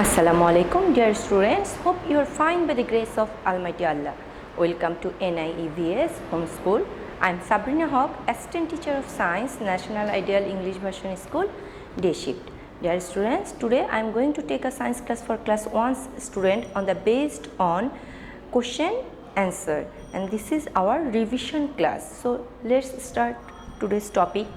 Assalamu alaikum dear students, hope you are fine by the grace of Almighty Allah. Welcome to NIEVS Homeschool. I am Sabreena Haque, Assistant Teacher of Science, National Ideal English Version School, Day Shift. Dear students, today I am going to take a science class for class 1 student on the based on question answer, and this is our revision class. So let's start today's topic.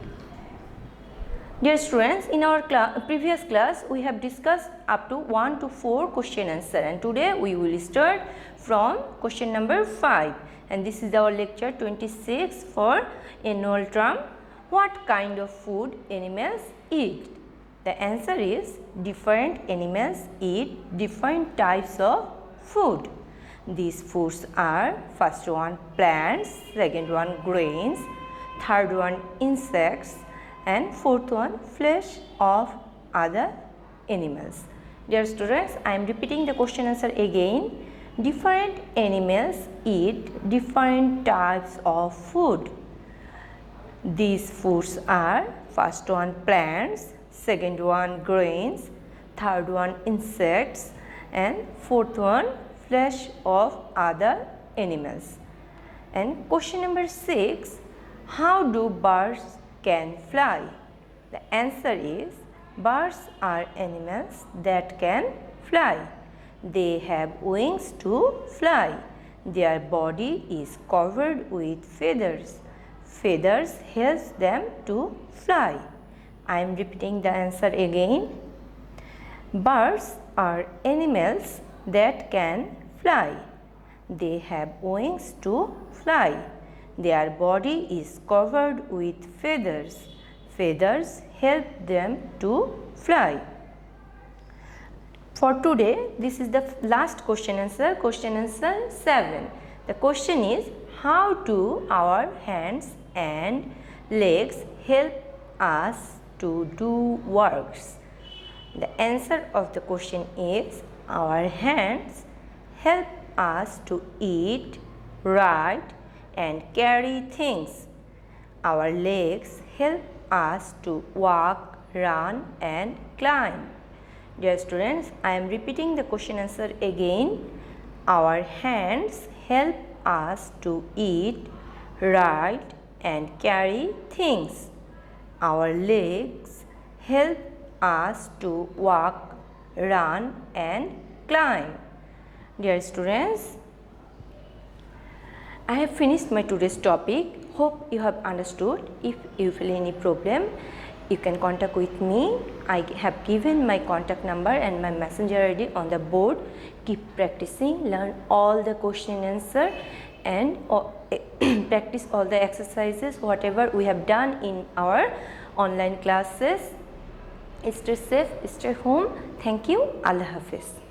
Dear students, in our previous class we have discussed up to 1 to 4 question answer, and today we will start from question number 5, and this is our lecture 26 for annual term. What kind of food animals eat? The answer is different animals eat different types of food. These foods are first one plants, second one grains, third one insects, and fourth one flesh of other animals. Dear students, I am repeating the question answer again. Different animals eat different types of food. These foods are first one plants, second one grains, third one insects, and fourth one flesh of other animals. And question number 6, how do birds can fly? The answer is birds are animals that can fly. They have wings to fly. Their body is covered with feathers. Feathers helps them to fly. I am repeating the answer again. Birds are animals that can fly. They have wings to fly. Their body is covered with feathers. Feathers help them to fly. For today, this is the last question answer 7. The question is, how do our hands and legs help us to do works? The answer of the question is, our hands help us to eat, write, and carry things. Our legs help us to walk, run, and climb. Dear students, I am repeating the question answer again. Our hands help us to eat, write, and carry things. Our legs help us to walk, run, and climb. Dear students, I have finished my today's topic. Hope you have understood. If you feel any problem, you can contact with me. I have given my contact number and my messenger ID on the board. Keep practicing, learn all the question and answer, and practice all the exercises whatever we have done in our online classes. Stay safe, stay home. Thank you. Allah Hafiz.